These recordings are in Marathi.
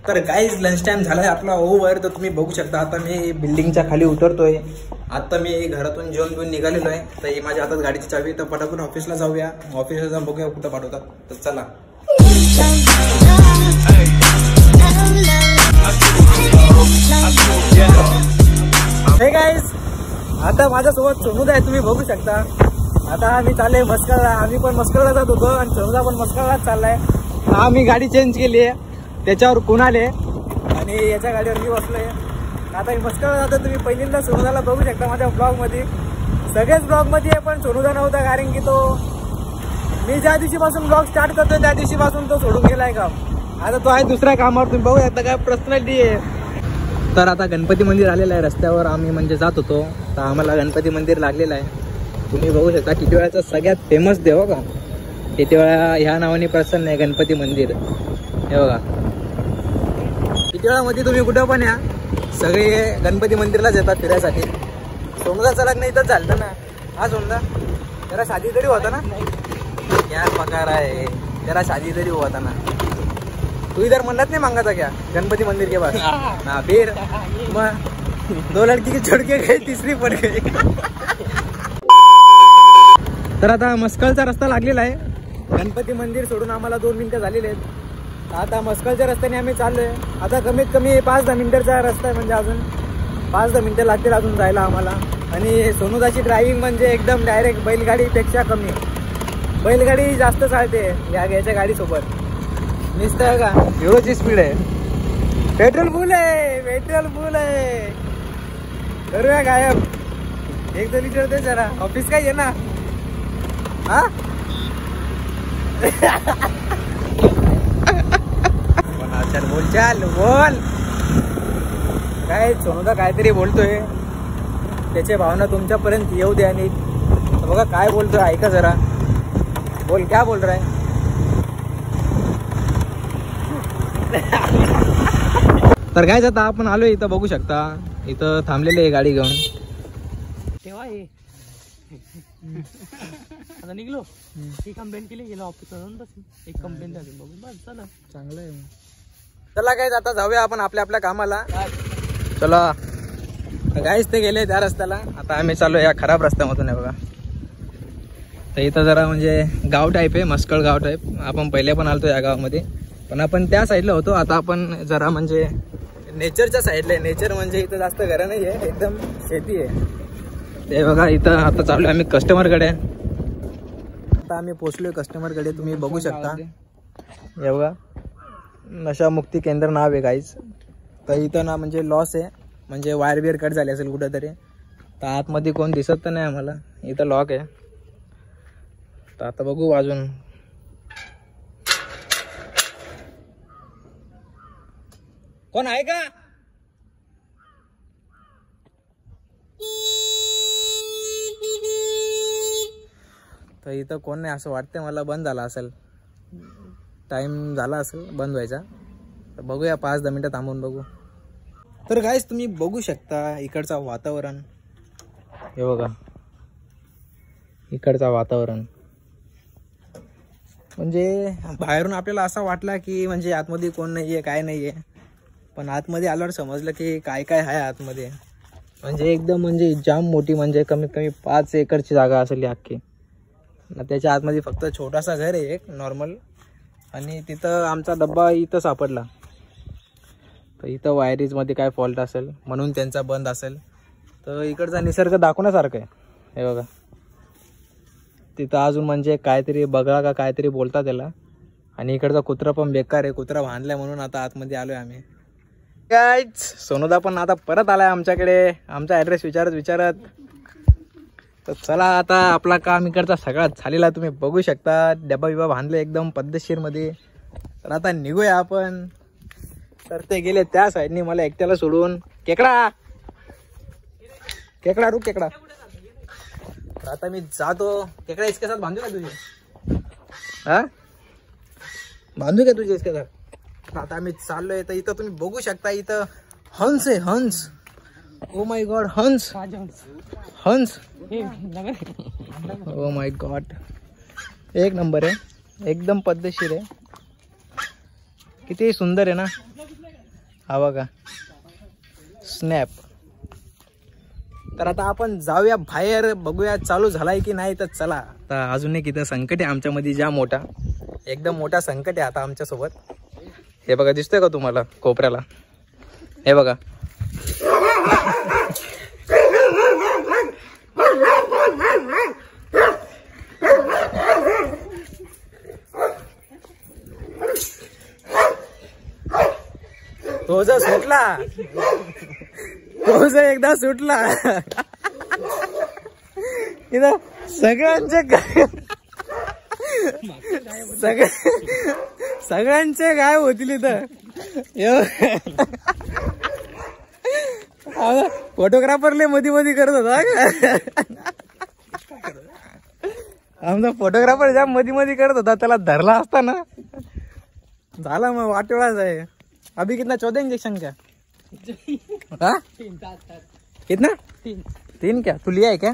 तर गाईज लंच टाइम झालाय आपला ओव्हर. तर तुम्ही बघू शकता आता मी बिल्डिंगच्या खाली उतरतोय. आता मी घरातून जेवण घेऊन निघालेलो आहे. तर ही माझ्या हातात गाडीची चावी. तर पटापट ऑफिसला जाऊया. ऑफिसला जाऊन बघूया कुठं पाठवतात. तर चला. हे गाईज आता माझ्यासोबत सोनूदा आहे, तुम्ही बघू शकता. आता आम्ही चालले मस्करला. आम्ही पण मस्करला जात होतो आणि सोनूदा पण मस्करलाच चाललाय. आम्ही गाडी चेंज केली आहे, त्याच्यावर कुणाले आणि याच्या गाडीवर मी बसलोय. आता मी मस्करला जातो. तुम्ही पहिल्यांदा सोनूदाला बघू शकता माझ्या ब्लॉगमध्ये. सगळेच ब्लॉगमध्ये आहे पण सोनूदा नव्हता, कारण की तो मी ज्या दिवशीपासून ब्लॉग स्टार्ट करतोय त्या दिवशीपासून तो सोडून गेलाय काम. आता तो आहे दुसऱ्या कामावर. तुम्ही बघू शकता काय पर्सनॅलिटी आहे. तर आता गणपती मंदिर आलेलं आहे. रस्त्यावर आम्ही म्हणजे जात होतो तर आम्हाला गणपती मंदिर लागलेलं आहे. तुम्ही बघू शकता टिटवाळ्याचा सगळ्यात फेमस देव का. टिटवाळा ह्या नावाने प्रसन्न आहे गणपती मंदिर. हे बघा टिटवाळ्यामध्ये तुम्ही कुठं पण या, सगळे गणपती मंदिरलाच येतात फिरायसाठी. सोनूदाचं लग्न इथंच झालं ना. हा सोनूदा जरा शादी तरी होता ना. क्या पगार आहे, जरा शादी तरी होता ना. तू इधर मन्नत नहीं मांगा क्या गणपती मंदिर के पास? हाँ फिर 2 लड़की की छोड़ के गई, तीसरी पड़ गई. तर आता मस्कलचा रस्ता लागलेला आहे. गणपती मंदिर सोडून आम्हाला 2 मिनिटं झालेले आहेत. आता मस्कलच्या रस्त्याने आम्ही चाललोय. आता कमीत कमी 5-10 मिनिटाचा रस्ता आहे, म्हणजे अजून 5-10 मिनिटं लागतील अजून जायला आम्हाला. आणि सोनूदाची ड्रायव्हिंग म्हणजे एकदम डायरेक्ट बैलगाडीपेक्षा कमी. बैलगाडी जास्त चालते याच्या गाडीसोबत. निसतं का हिरोची स्पीड आहे. पेट्रोल फुल आहे, पेट्रोल फुल आहे. करूया गायब 1-2 लिटर दे जरा. ऑफिस काय ये ना. हा चल बोल, चाल बोल. काय सोनूदा काहीतरी बोलतोय, त्याच्या भावना तुमच्यापर्यंत येऊ द्या. आणि बघा काय बोलतोय, ऐका जरा. बोल, क्या बोल रहा है. तर काय आता आपण आलोय इथं बघू शकता. इथं थांबलेले आहे गाडी घेऊन. तेव्हा आता निघलो ती कंप्लेंट केली, गेलो ऑफिस बस एक कंप्लेंट झाली. बघू बस चला, चांगलं आहे. चला गाईज आता जाऊया आपण आपल्या आपल्या कामाला. चला गाईज ते गेले त्या रस्त्याला. आता आम्ही चालू या खराब रस्त्यामधून आहे बघा. तर इथं जरा म्हणजे गाव टाईप आहे, मस्कळ गाव टाईप. आपण पहिले पण आलतो या गावामध्ये, पण आपण त्या साईडला होतो. आता आपण जरा म्हणजे नेचरच्या साईडला आहे. नेचर म्हणजे इथं जास्त घरं नाही आहे, एकदम शेती आहे. ते बघा इथं आता चालू आहे आम्ही कस्टमरकडे. आता आम्ही पोचलोय कस्टमरकडे. तुम्ही बघू शकता हे बघा नशामुक्ती केंद्र नाव आहे गाईज. तर इथं ना म्हणजे लॉस आहे, म्हणजे वायर बिअर कट झाली असेल कुठेतरी. तर आतमध्ये कोण दिसत तर नाही आम्हाला. इथं लॉक आहे. तर आता बघू अजून. कोण आहे का. तर इथं कोण नाही असं वाटतंय मला. बंद झाला असेल, टाइम झाला असेल बंद व्हायचा. तर बघूया 5-10 मिनिटं थांबून बघू. तर गाईज तुम्ही बघू शकता इकडचं वातावरण. हे बघा इकडचं वातावरण म्हणजे बाहेरून आपल्याला असं वाटलं की म्हणजे आतमध्ये कोण नाही आहे, काय नाही आहे. पण आतमध्ये आल्यावर समजलं की काय काय आहे आतमध्ये. म्हणजे एकदम म्हणजे जाम मोठी, म्हणजे कमीत कमी 5 एकरची जागा असेल अख्खी. त्याच्या आतमध्ये फक्त छोटासा घर आहे एक नॉर्मल. आणि तिथं आमचा डब्बा इथं सापडला. तर इथं वायरीजमध्ये काय फॉल्ट असेल म्हणून त्यांचा बंद असेल. तर इकडचा निसर्ग दाखवण्यासारखं आहे. हे बघा तिथं अजून म्हणजे काहीतरी बगळा का काहीतरी बोलतात त्याला. आणि इकडचा कुत्रा पण बेकार आहे, कुत्रा बांधलाय म्हणून आता आतमध्ये आलोय आम्ही. गाईज सोनूदा पण आता परत आलाय आमच्याकडे, आमचा ॲड्रेस विचारत. तर चला आता आपला काम इकडचा सगळा झालेला तुम्ही बघू शकता. डबा बिबा बांधले एकदम पद्धतशीरमध्ये. तर आता निघूया आपण. तर ते गेले त्या साईडनी मला एकट्याला सोडून. केकडा केकडा रुक केकडा. तर आता मी जातो. केकडा इसके साथ बांधू का तुझे. हा बांधू का तुझे इसके साथ. आता आम्ही चाललोय. तर इथं तुम्ही बघू शकता इथं हंस आहे, हंस. ओ माय गॉड हंस, हंस. ओ माय गॉड एक नंबर आहे, एकदम पद्धतशीर आहे. किती सुंदर आहे ना. हा बघा स्नॅप. तर आता आपण जाऊया बाहेर, बघूया चालू झालाय की नाही. तर चला. आता अजून एक इथं संकट आहे आमच्यामध्ये, ज्या मोठा एकदम मोठा संकट आहे आता आमच्या सोबत. हे बघा दिसतंय का तुम्हाला कोपऱ्याला? हे बघा तो जर सुटला, तो जर एकदा सुटला इथं सगळ्यांचे गायब होतील इथं. फोटोग्राफरले मधी मधी करत होता आमचा फोटोग्राफर ज्या मधी मधी करत होता, त्याला धरला असता ना झाला मग वाटोळाच आहे. अभी कितना 14 इंजेक्शन क्या? हाँ? कितना? 3 क्या? तू लिया है क्या?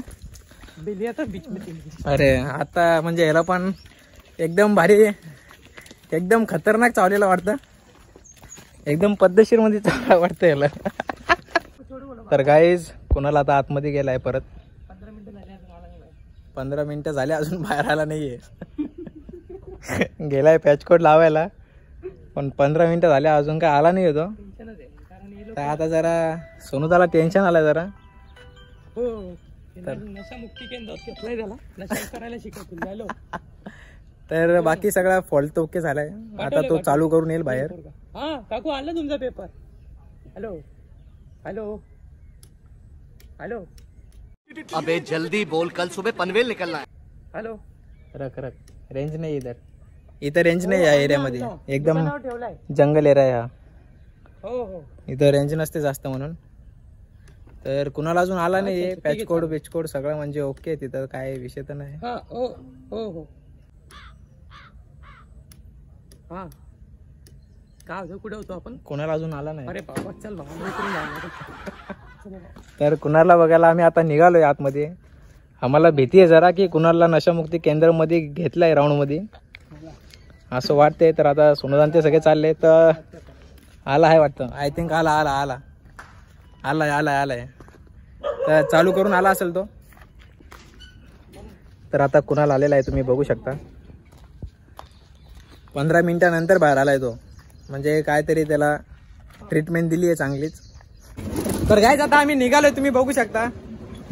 लिया था बीच में 3. अरे आता म्हणजे याला पण एकदम भारी, एकदम खतरनाक चावलेला वाटतं, एकदम पद्धतशीर मध्ये चावला वाटतं याला. तर गाईज कोणाला आता आतमध्ये गेलाय परत. 15 मिनिटं झाले अजून बाहेर आला नाहीये. गेलाय पॅचकोट लावायला, पण 15 मिनिटं झाले अजून काय आला नाही होतो. तर आता जरा सोनूदाला टेन्शन आलंय जरा. हो, नशा मुक्ती केंद्रात घेतलंय त्याला, नशा करायला शिकवतो. तर बाकी सगळा फॉल्ट ओके झालाय. आता तो चालू करून येईल बाहेर. हा काकू, आला तुमचा पेपर. Hello hello hello. अबे जल्दी बोल, कल सुबह पनवेल निकलना है. हॅलो. रख रेंज नाही इथं रेंज नाही या एरियामध्ये, एकदम ठेवलाय, जंगल एरिया आहे हा. हो हो, इथं रेंज नसते जास्त म्हणून. तर कुणाला अजून आला नाही. पॅचकोड सगळं म्हणजे ओके, तिथं काय विषय तर नाही. हा हो हो हो. हा का कुठे होतो आपण? कुणाला अजून आला नाही. अरे बाबा चल बाबा. तर कुणाला बघायला आम्ही आता निघालोय आतमध्ये. आम्हाला भीती आहे जरा की कुणाला नशामुक्ती केंद्रामध्ये घेतलाय राऊंड मध्ये असं वाटतंय. तर आता सोनूदान ते सगळे चालले. तर आला आहे वाटतं, आय थिंक आलाय. तर चालू करून आला असेल तो. तर आता कुणाला आलेला आहे तुम्ही बघू शकता. 15 मिनिटानंतर बाहेर आलाय तो, म्हणजे काहीतरी त्याला ट्रीटमेंट दिली आहे चांगलीच. तर गाईज आता आम्ही निघालोय, तुम्ही बघू शकता.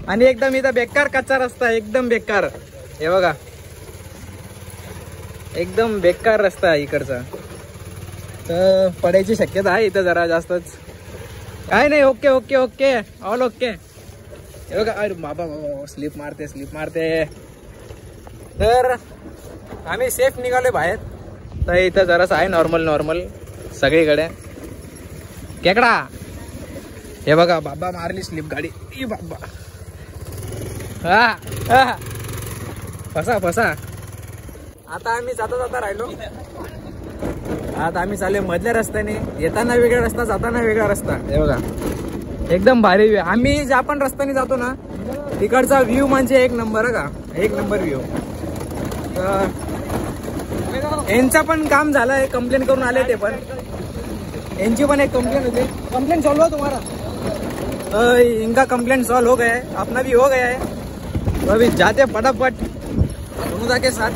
आणि एकदम इथं बेकार कच्चा रस्ता, एकदम बेकार. हे बघा एकदम बेकार रस्ता आहे इकडचा. तर पडायची शक्यता आहे इथं जरा जास्तच. काय नाही, okay okay okay all okay. हे बघा, अरे बाबा स्लिप मारते. तर आम्ही सेफ निघालोय बाहेर. तर इथं जरासं आहे नॉर्मल सगळीकडे. केकडा हे बघा, बाबा मारली स्लिप गाडी. ई बाबा, हा फसा. आता आम्ही जाता राहिलो. आता आम्ही चालले मधल्या रस्त्याने. येताना वेगळा रस्ता, जाताना वेगळा रस्ता. हे बघा एकदम भारी व्ह्यू. आम्ही ज्या पण रस्त्याने जातो ना तिकडचा व्ह्यू म्हणजे 1 नंबर का, 1 नंबर व्ह्यू. यांचा पण काम झालंय, कंप्लेंट करून आले ते पण. यांची पण एक कंप्लेंट होती. कंप्लेंट सॉल्व हो तुम्हारा? इनका कंप्लेंट सॉल्व हो गया है, अपना भी हो गया है. तो अभी जाते फटाफट सोनूदा के साथ.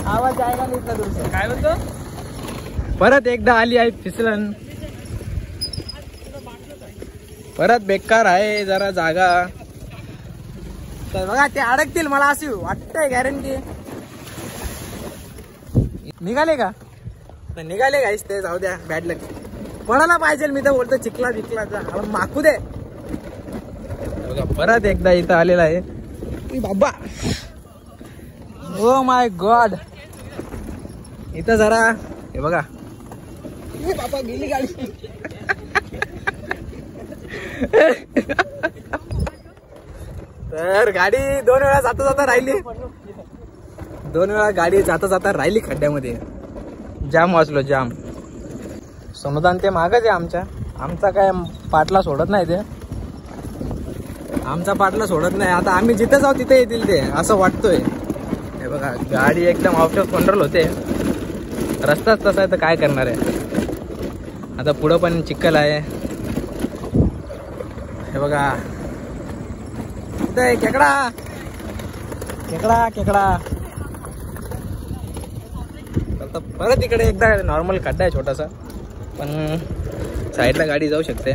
आवाज आएगा नाही इतना दूर से. काय बोलतो? परत एकदा आली आहे फिसलन. परत बेकार आहे जरा जागा. तर बघा ते अडकतील मला अशी वाटतंय, गॅरंटी. निघाले का? निघाले गाईस ते, जाऊ द्या, बॅड लक. पडायला पाहिजे. मी तर बोलतो चिखला बिकलाचा माकू दे. बघा परत एकदा इथं आलेला आहे. बाबा ओ माय गॉड. इथं जरा हे बघा, बाबा गेली गाडी. तर गाडी 2 वेळा जाता राहिली. 2 वेळा गाडी जाता राहिली खड्ड्यामध्ये. जाम वाचलो, जाम. सोनूदान ते मागच आहे आमचा काय पाटला सोडत नाही ते. आमचा पाटला सोडत नाही. आता आम्ही जिथे जाऊ तिथे येतील ते, असं वाटतोय. हे बघा गाडी एकदम आउट ऑफ कंट्रोल होते. रस्ताच तसा आहे तर काय करणार आहे. आता पुढं पण चिखल आहे हे बघा. खेकडा खेकडा खेकडा. आता परत इकडे एकदा नॉर्मल खड्डा आहे छोटासा, पण साईडला गाडी जाऊ शकते.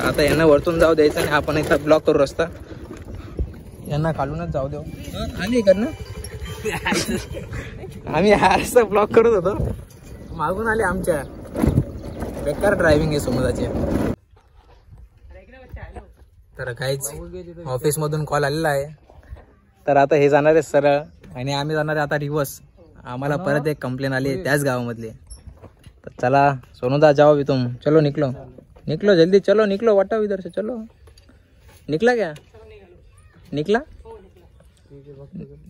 आता यांना वरतून जाऊ द्यायचं आणि आपण एकदा ब्लॉक करू रस्ता. यांना खालूनच जाऊ देऊ. आली कर ना आम्ही हा रस्ता ब्लॉक करत होतो, मागून आले आमच्या. बेकार ड्रायव्हिंग आहे सुमदाची. तर काहीच ऑफिस मधून कॉल आलेला आहे, तर आता हे जाणार आहे सरळ आणि आम्ही जाणार आहे आता रिवर्स. आम्हाला परत एक कंप्लेन आली त्याच गावामधली. तर चला सोनूदा जाओ भी तुम. चलो निकलो निकलो जल्दी चलो निकलो. वाटाओ इधर से चलो. निकला क्या? निकला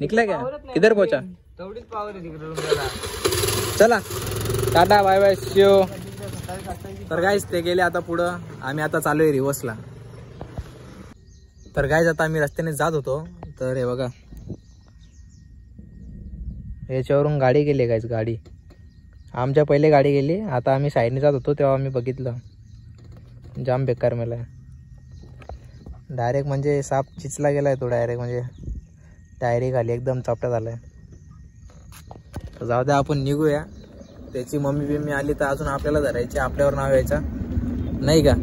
निकला क्या? किधर पहुंचा? चला टाटा बाय बाय शिव. तर गाईज ते गेले आता पुढं, आम्ही आता चालू आहे रिवर्सला. तर गाईज आता आम्ही रस्त्याने जात होतो, तर हे बघा याच्यावरून गाडी गेली गाईज. गाडी आमच्या पहिले गाडी गेली. आता आम्ही साईडने जात होतो तेव्हा आम्ही बघितलं, जाम बेकार मेला आहे. डायरेक्ट म्हणजे साप चिचला गेला आहे तो. डायरेक्ट म्हणजे टायरी खाली एकदम चापटा झाला आहे. तर जाऊ द्या आपण निघूया. त्याची मम्मी बिम्मी आली तर अजून आपल्याला धरायची, आपल्यावर नाव यायचा नाही का.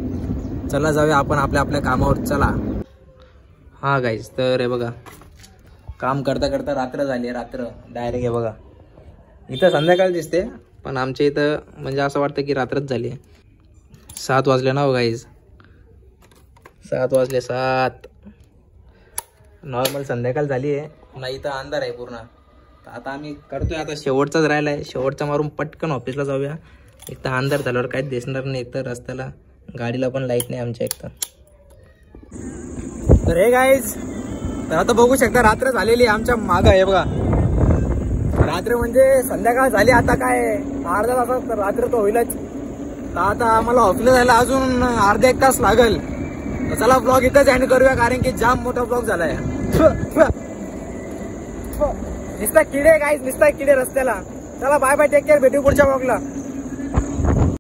चला जाऊया आपण आपल्या आपल्या कामावर. चला. हा गाईज तर हे बघा काम करता करता रात्र झाली. रात्र डायरेक्ट हे बघा इथं संध्याकाळ दिसते, पण आमच्या इथं म्हणजे असं वाटतं की रात्रच झाली. 7 वाजले ना हो गाईज. 7 वाजले 7. नॉर्मल संध्याकाळ झाली आहे ना. इथं अंधार आहे पूर्ण. आता आम्ही करतोय आता शेवटचाच राहिला आहे. शेवटचा मारून पटकन ऑफिसला जाऊया. एक तर अंधार झाल्यावर काहीच दिसणार नाही. एक तर रस्त्याला गाडीला पण लाईट नाही आमच्या एक तर हे गाईज. तर आता बघू शकता रात्र झालेली आमच्या मागं आहे बघा. रात्र म्हणजे संध्याकाळ झाली. आता काय अर्धा तासात रात्र तर होईलच. तर आता आम्हाला ऑफिसला जायला अजून अर्धा 1 तास लागेल. तर चला ब्लॉग इथंच एंड करूया, कारण की जाम मोठा ब्लॉग झालाय. नुसता किडे गाईज, नुसता किडे रस्त्याला. चला बाय बाय, टेक केअर, भेटू पुढच्या ब्लॉगला.